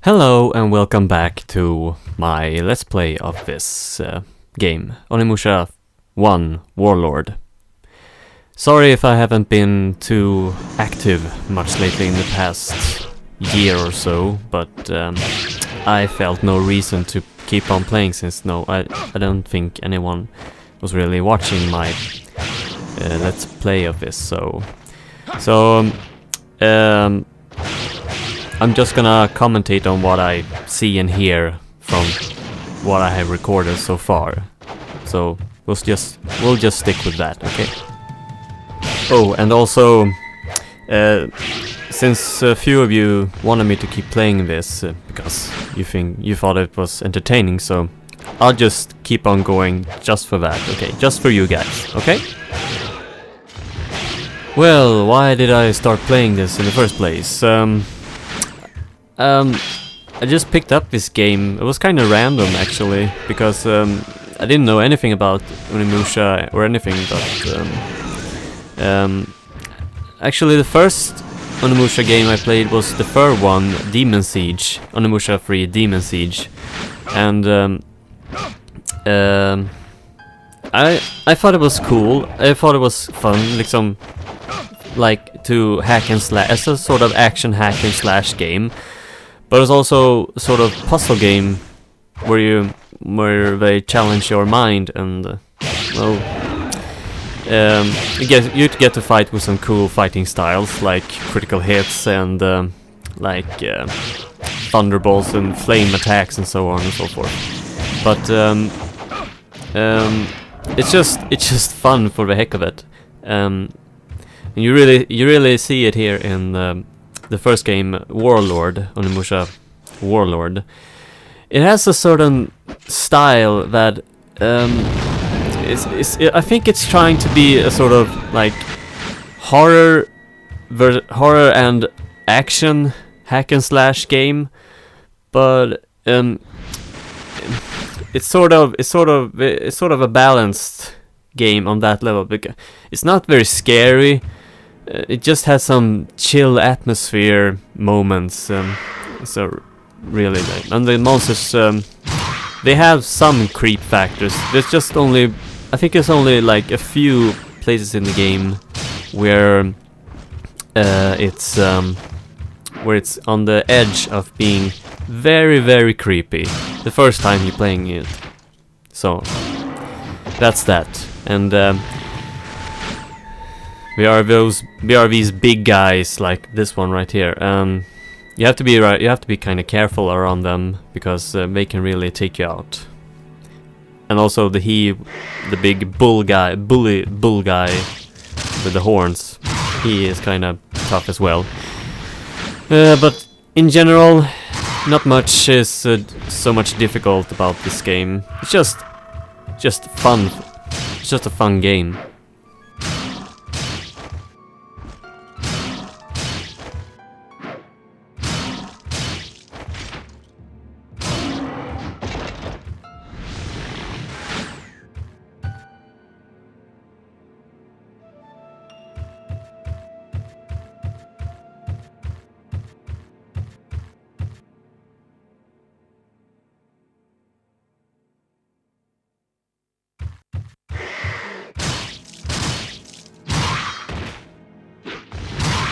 Hello and welcome back to my Let's Play of this game, Onimusha 1 Warlord. Sorry if I haven't been too active much lately in the past year or so, but I felt no reason to keep on playing since I don't think anyone was really watching my Let's Play of this, so I'm just gonna commentate on what I see and hear from what I have recorded so far. So we'll just stick with that, okay? Oh, and also, since a few of you wanted me to keep playing this because you thought it was entertaining, so I'll just keep on going just for that, okay? Just for you guys, okay? Well, why did I start playing this in the first place? I just picked up this game. It was kind of random actually, because I didn't know anything about Onimusha or anything, but actually the first Onimusha game I played was the third one, Demon Siege, Onimusha 3 Demon Siege, and I thought it was cool. I thought it was fun, like to hack and slash, as a sort of action hack and slash game. But it's also sort of puzzle game where they challenge your mind and you get to fight with some cool fighting styles like critical hits and thunderbolts and flame attacks and so on and so forth. But it's just fun for the heck of it. And you really see it here in the first game, Warlord, Onimusha Warlord. It has a certain style that I think it's trying to be a sort of like horror and action hack and slash game, but it's sort of a balanced game on that level, because it's not very scary. It just has some chill atmosphere moments, so really, and the monsters, they have some creep factors. There's just only, I think there's only like a few places in the game where it's on the edge of being very, very creepy the first time you're playing it. So that's that, and we are these big guys like this one right here. You have to be kind of careful around them because they can really take you out. And also the big bull guy with the horns, he is kind of tough as well. But in general, not much is so much difficult about this game. It's just fun. It's just a fun game.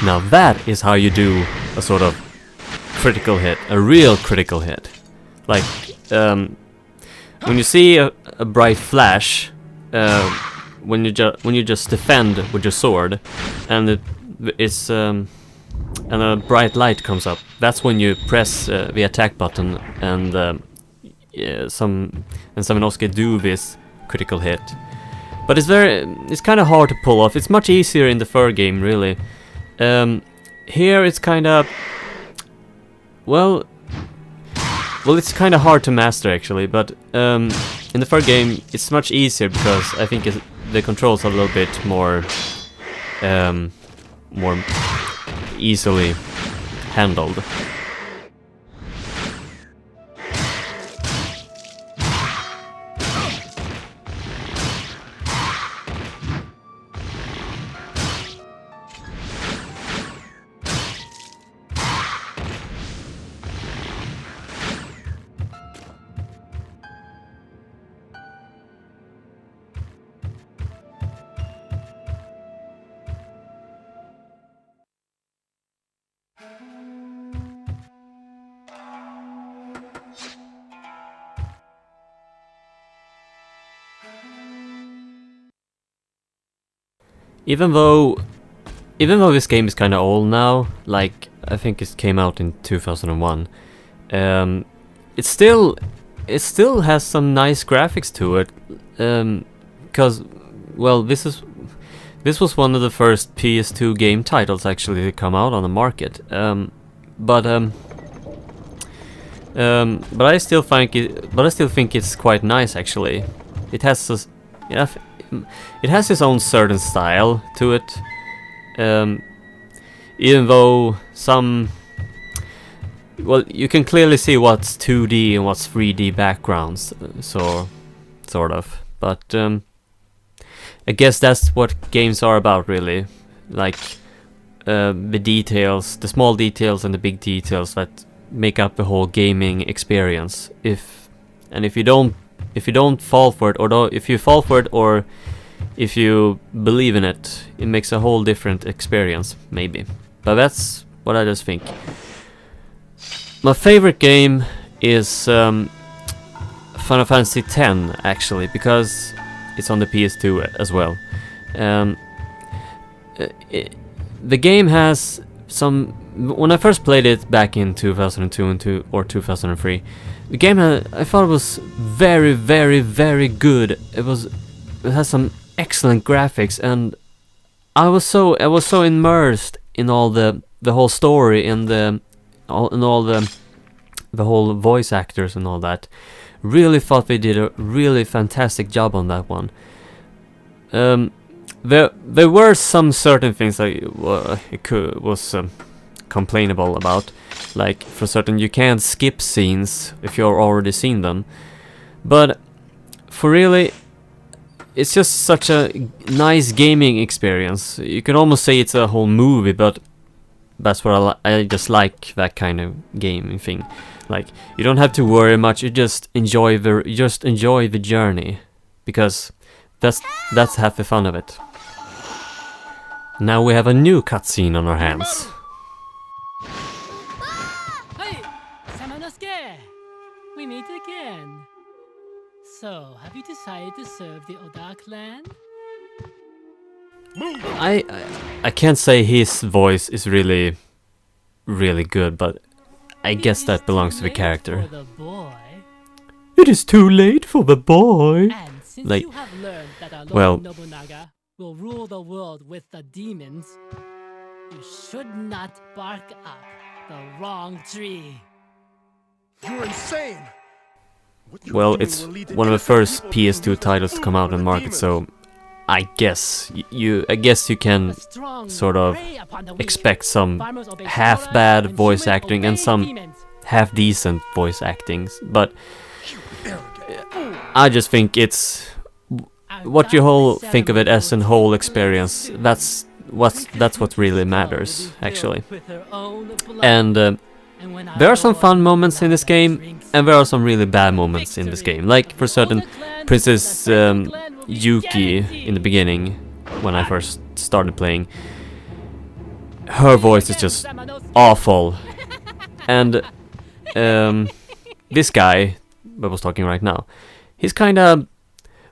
Now that is how you do a sort of critical hit, a real critical hit. Like when you see a bright flash, when you just defend with your sword, and and a bright light comes up. That's when you press the attack button, and Saminosuke do this critical hit. But it's kind of hard to pull off. It's much easier in the third game, really. Here it's kind of well, it's kind of hard to master actually, but in the third game it's much easier because I think the controls are a little bit more easily handled. Even though this game is kind of old now, like I think it came out in 2001, it still has some nice graphics to it, because well, this was one of the first PS2 game titles actually to come out on the market, but I still think it's quite nice actually. It has this, yeah, it has its own certain style to it, even though some, well, you can clearly see what's 2D and what's 3D backgrounds, so sort of. But I guess that's what games are about, really, like the details, the small details and the big details that make up the whole gaming experience. If you don't fall for it, or if you fall for it, or if you believe in it, it makes a whole different experience, maybe. But that's what I just think. My favorite game is Final Fantasy X, actually, because it's on the PS2 as well. The game has some. When I first played it back in 2002 or 2003, the game I thought it was very, very, very good. It has some excellent graphics, and I was so immersed in all the whole story and the whole voice actors and all that. Really thought they did a really fantastic job on that one. There were some certain things that was complainable about, like for certain you can't skip scenes if you've already seen them, but for really, it's just such a nice gaming experience. You can almost say it's a whole movie, but that's what I just like, that kind of gaming thing. Like, you don't have to worry much. You just enjoy the journey, because that's half the fun of it. Now we have a new cutscene on our hands. Hey, Samanosuke! We meet again. So, have you decided to serve the Oda clan? I can't say his voice is really good, but I guess that belongs to the character. It is too late for the boy. And since like, you have learned that our Lord well, Nobunaga will rule the world with the demons, you should not bark up the wrong tree. You're insane. Well, it's one of the first PS2 titles to come out on the market, so I guess you can sort of expect some half bad voice acting and some half decent voice acting, but I just think it's what you whole think of it as a whole experience. That's what really matters, actually. And there are some fun moments in this game, and there are some really bad moments in this game. Like, for certain, Princess Yuki in the beginning, when I first started playing, her voice is just awful. And this guy that was talking right now, he's kinda,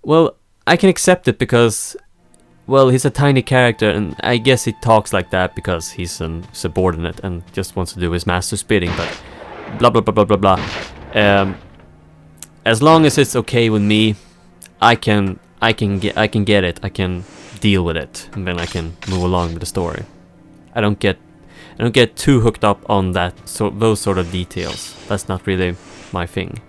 well, I can accept it because, well, he's a tiny character, and I guess he talks like that because he's a subordinate and just wants to do his master's bidding, but blah blah blah blah blah blah. As long as it's okay with me, I can get it. I can deal with it, and then I can move along with the story. I don't get too hooked up on those sort of details. That's not really my thing.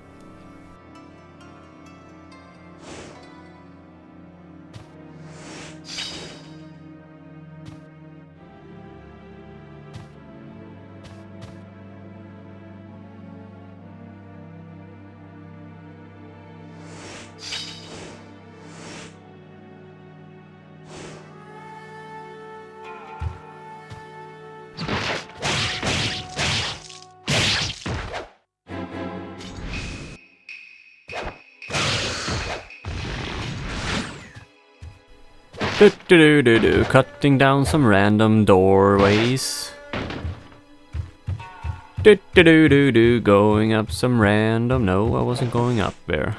Cutting down some random doorways. Do do do do do, going up some random. No, I wasn't going up there.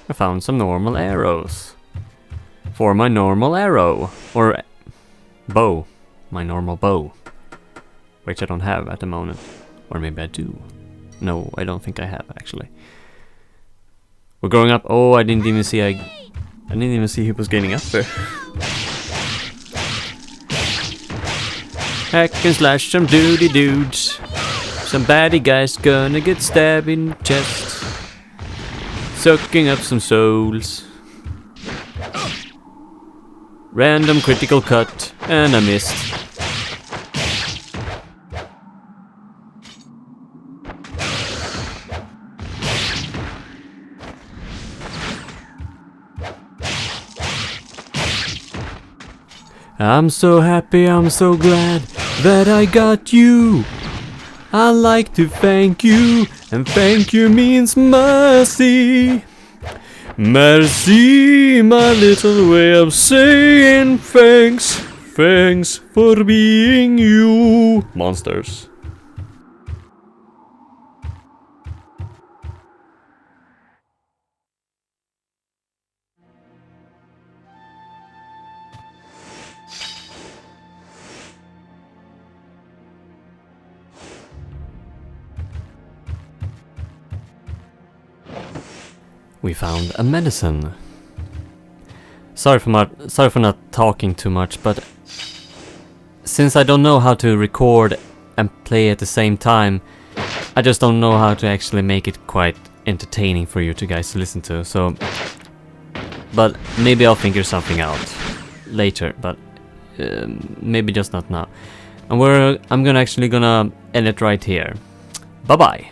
I found some normal arrows. For my normal arrow. Or bow. My normal bow. Which I don't have at the moment. Or maybe I do. No, I don't think I have actually. We're going up. Oh, I didn't even see I didn't even see he was getting up there. Hack and slash some duty dudes. Some baddie guys gonna get stabbed in the chest. Sucking up some souls. Random critical cut, and I missed. I'm so happy, I'm so glad that I got you. I like to thank you, and thank you means mercy. Merci, my little way of saying thanks. Thanks for being you. Monsters. We found a medicine. Sorry for not talking too much, but since I don't know how to record and play at the same time, I just don't know how to actually make it quite entertaining for you two guys to listen to. So, but maybe I'll figure something out later. But maybe just not now. And I'm gonna end it right here. Bye bye.